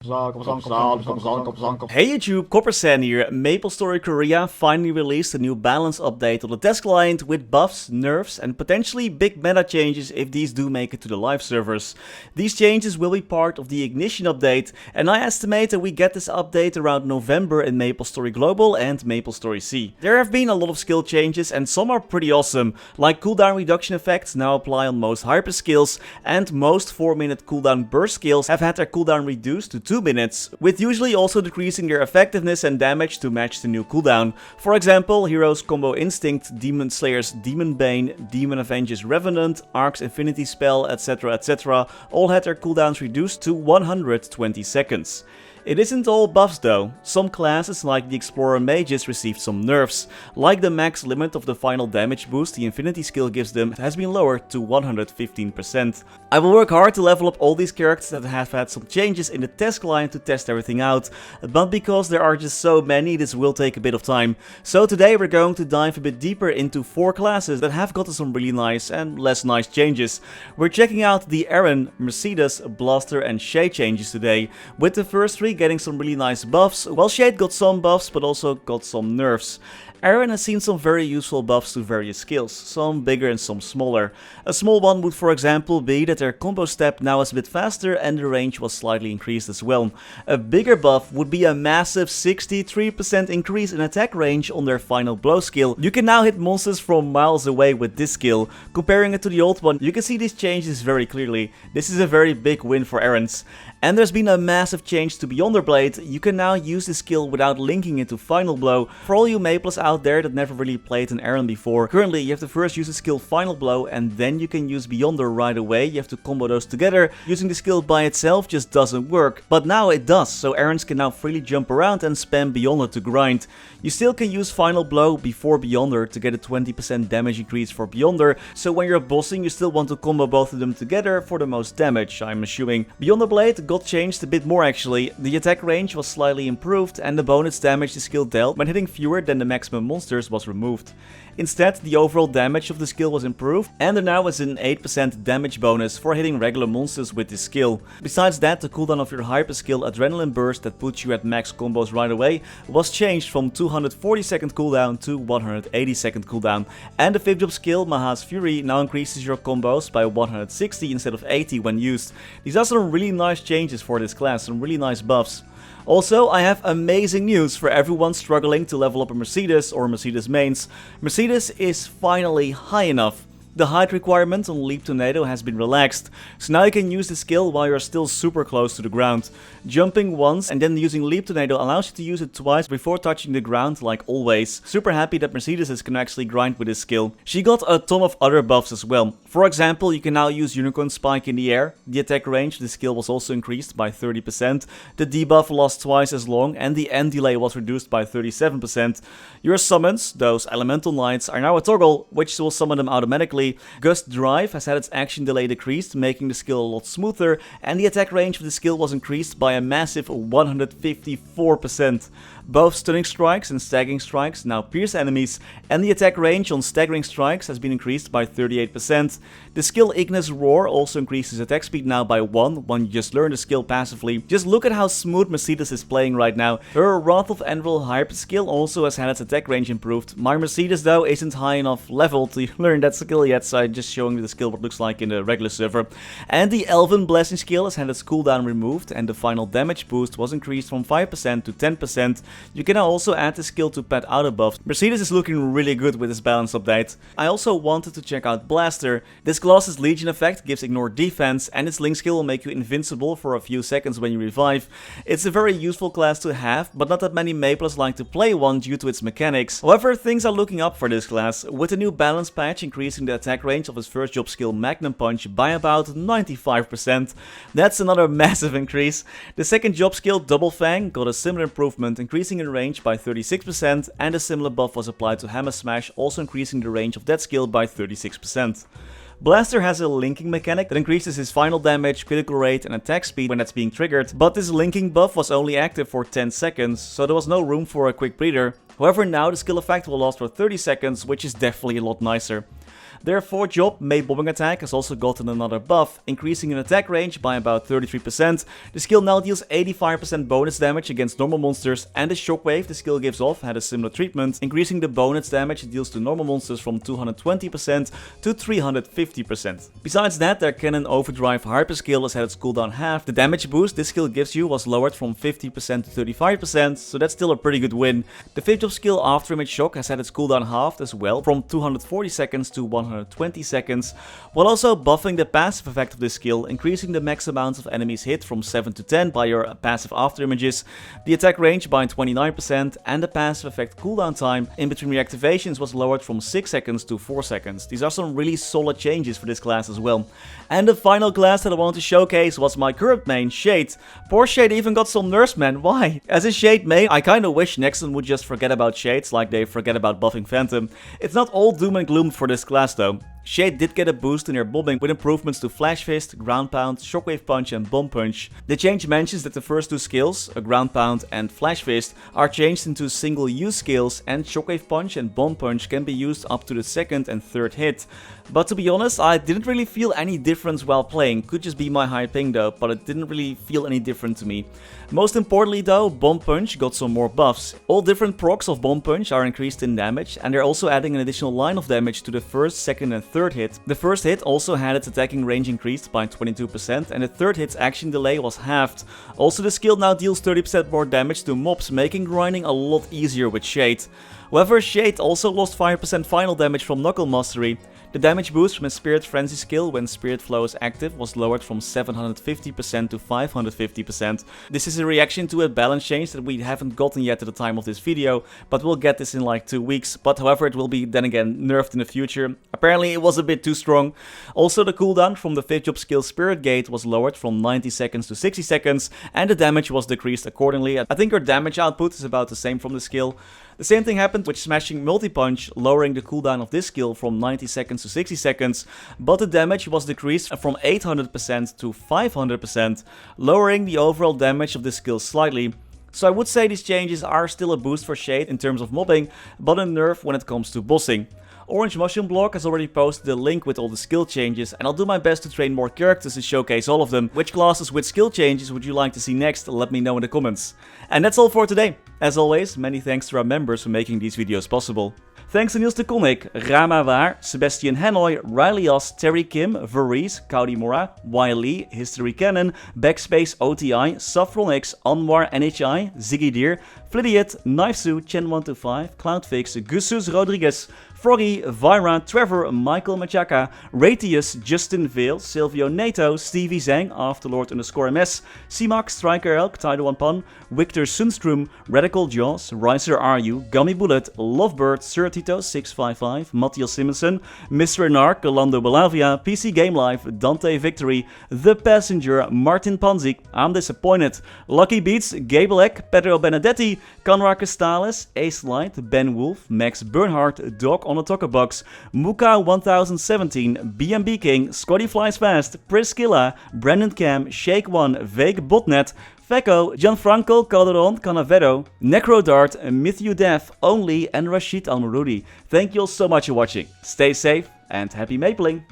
Hey YouTube, Coppersan here. MapleStory Korea finally released a new balance update on the test client with buffs, nerfs and potentially big meta changes if these do make it to the live servers. These changes will be part of the Ignition update, and I estimate that we get this update around November in MapleStory Global and MapleStory C. There have been a lot of skill changes and some are pretty awesome, like cooldown reduction effects now apply on most hyper skills, and most 4-minute cooldown burst skills have had their cooldown reduced to 2 minutes, with usually also decreasing their effectiveness and damage to match the new cooldown. For example, Heroes Combo Instinct, Demon Slayer's Demon Bane, Demon Avenger's Revenant, Ark's Infinity Spell, etc. all had their cooldowns reduced to 120 seconds. It isn't all buffs though. Some classes like the Explorer Mages received some nerfs, like the max limit of the final damage boost the Infinity skill gives them has been lowered to 115%. I will work hard to level up all these characters that have had some changes in the test client to test everything out, but because there are just so many this will take a bit of time. So today we're going to dive a bit deeper into 4 classes that have gotten some really nice and less nice changes. We're checking out the Aran, Mercedes, Blaster and Shade changes today, with the first 3 getting some really nice buffs, while Shade got some buffs but also got some nerfs. Aran has seen some very useful buffs to various skills, some bigger and some smaller. A small one would for example be that their combo step now is a bit faster and the range was slightly increased as well. A bigger buff would be a massive 63% increase in attack range on their final blow skill. You can now hit monsters from miles away with this skill. Comparing it to the old one, you can see these changes very clearly. This is a very big win for Aran's. And there's been a massive change to Beyonder Blade. You can now use this skill without linking it to Final Blow. For all you Maples out there that never really played an Aran before, currently you have to first use the skill Final Blow and then you can use Beyonder right away. You have to combo those together. Using the skill by itself just doesn't work. But now it does, so Arans can now freely jump around and spam Beyonder to grind. You still can use Final Blow before Beyonder to get a 20% damage increase for Beyonder, so when you're bossing you still want to combo both of them together for the most damage, I'm assuming. Beyonder Blade got changed a bit more actually. The attack range was slightly improved and the bonus damage the skill dealt when hitting fewer than the maximum monsters was removed. Instead, the overall damage of the skill was improved and there now is an 8% damage bonus for hitting regular monsters with this skill. Besides that, the cooldown of your hyper skill Adrenaline Burst that puts you at max combos right away was changed from 240 second cooldown to 180 second cooldown. And the 5th job skill Maha's Fury now increases your combos by 160 instead of 80 when used. These are some really nice changes for this class, some really nice buffs. Also, I have amazing news for everyone struggling to level up a Mercedes or Mercedes mains. Mercedes is finally high enough. The height requirement on Leap Tornado has been relaxed, so now you can use the skill while you're still super close to the ground. Jumping once and then using Leap Tornado allows you to use it twice before touching the ground like always. Super happy that Mercedes can actually grind with this skill. She got a ton of other buffs as well. For example, you can now use Unicorn Spike in the air. The attack range of the skill was also increased by 30%. The debuff lasts twice as long and the end delay was reduced by 37%. Your summons, those Elemental Knights, are now a toggle, which will summon them automatically. Gust Drive has had its action delay decreased, making the skill a lot smoother, and the attack range of the skill was increased by a massive 154%. Both Stunning Strikes and Staggering Strikes now pierce enemies, and the attack range on Staggering Strikes has been increased by 38%. The skill Ignis Roar also increases attack speed now by 1 when you just learn the skill passively. Just look at how smooth Mercedes is playing right now. Her Wrath of Anvil hyper skill also has had its attack range improved. My Mercedes though isn't high enough level to learn that skill yet, so I'm just showing you the skill what it looks like in the regular server. And the Elven Blessing skill has had its cooldown removed and the final damage boost was increased from 5% to 10%. You can now also add the skill to pad auto buffs. Mercedes is looking really good with this balance update. I also wanted to check out Blaster. This class's Legion effect gives ignore defense and its Link skill will make you invincible for a few seconds when you revive. It's a very useful class to have, but not that many Maples like to play one due to its mechanics. However, things are looking up for this class, with the new balance patch increasing the attack range of his first job skill Magnum Punch by about 95%. That's another massive increase. The second job skill Double Fang got a similar improvement, increasing in range by 36%, and a similar buff was applied to Hammer Smash, also increasing the range of that skill by 36%. Blaster has a linking mechanic that increases his final damage, critical rate and attack speed when that's being triggered, but this linking buff was only active for 10 seconds, so there was no room for a quick breather. However, now the skill effect will last for 30 seconds, which is definitely a lot nicer. Their 4th job, May Bombing Attack, has also gotten another buff, increasing in attack range by about 33%. The skill now deals 85% bonus damage against normal monsters, and the shockwave the skill gives off had a similar treatment, increasing the bonus damage it deals to normal monsters from 220% to 350%. Besides that, their Cannon Overdrive Hyper skill has had its cooldown halved. The damage boost this skill gives you was lowered from 50% to 35%, so that's still a pretty good win. The 5th job skill, After Image Shock, has had its cooldown halved as well, from 240 seconds to 120 seconds, while also buffing the passive effect of this skill, increasing the max amount of enemies hit from 7 to 10 by your passive after images, the attack range by 29%, and the passive effect cooldown time in between reactivations was lowered from 6 seconds to 4 seconds. These are some really solid changes for this class as well. And the final class that I want to showcase was my current main, Shade. Poor Shade even got some nerfs, man, why? As a Shade main, I kinda wish Nexon would just forget about Shades like they forget about buffing Phantom. It's not all doom and gloom for this class though. Shade did get a boost in her bombing with improvements to Flash Fist, Ground Pound, Shockwave Punch and Bomb Punch. The change mentions that the first 2 skills, a Ground Pound and Flash Fist, are changed into single use skills, and Shockwave Punch and Bomb Punch can be used up to the 2nd and 3rd hit. But to be honest, I didn't really feel any difference while playing. Could just be my high ping though, but it didn't really feel any different to me. Most importantly though, Bomb Punch got some more buffs. All different procs of Bomb Punch are increased in damage, and they're also adding an additional line of damage to the 1st, 2nd and 3rd hit. The 1st hit also had its attacking range increased by 22%, and the 3rd hit's action delay was halved. Also, the skill now deals 30% more damage to mobs, making grinding a lot easier with Shade. However, Shade also lost 5% final damage from Knuckle Mastery. The damage boost from his Spirit Frenzy skill when Spirit Flow is active was lowered from 750% to 550%. This is a reaction to a balance change that we haven't gotten yet at the time of this video, but we'll get this in like 2 weeks. But however, it will be then again nerfed in the future. Apparently it was a bit too strong. Also, the cooldown from the 5th job skill Spirit Gate was lowered from 90 seconds to 60 seconds, and the damage was decreased accordingly. I think her damage output is about the same from the skill. The same thing happened with Smashing Multi-Punch, lowering the cooldown of this skill from 90 seconds to 60 seconds, but the damage was decreased from 800% to 500%, lowering the overall damage of this skill slightly. So I would say these changes are still a boost for Shade in terms of mobbing, but a nerf when it comes to bossing. Orange Mushroom Blog has already posted a link with all the skill changes, and I'll do my best to train more characters and showcase all of them. Which classes with skill changes would you like to see next? Let me know in the comments. And that's all for today. As always, many thanks to our members for making these videos possible. Thanks to Niels de Coninck, Raar maar waar, Sebastian Hanoy, Ryalias, Terry Kim, Vareese, Mora, Lee, Historycanon, BackSpaceOTI, Saffronyx, Anwar NHI, Ziggy Deer, Flidiot, Knifesu, Chen125, Cloudfix, Gusus Rodriguez, Froggy, Vyra, Trevor, Michael Machaka, Ratius, Justin Vale, Silvio Nato, Stevie Zhang, Afterlord_MS, ceemak, Striker Elk, Tidal Pan, Victor Sundstrom, Radical Jaws, Riser RU, Gummy Bullet, Lovebird, Sir Tito 655, Mathias Simonsson, Mr. Narc, Orlando Belavia, PC Game Life, Dante Victory, The Passenger, Martin Panzik, I'm Disappointed, Lucky Beats, Gablek, Pedro Benedetti, Conrad Castales, Ace Light, Ben Wolf, Max Bernhardt, Dog on a Talker Box, Muka 1017, BNB King, Scotty Flies Fast, Priscilla, Brandon Cam, Shake One, Vague Botnet, Fecco, Gianfranco Calderon Canavero, Necrodart, Mythiu Death, Only, and Rashid Almarudi. Thank you all so much for watching. Stay safe and happy mapling!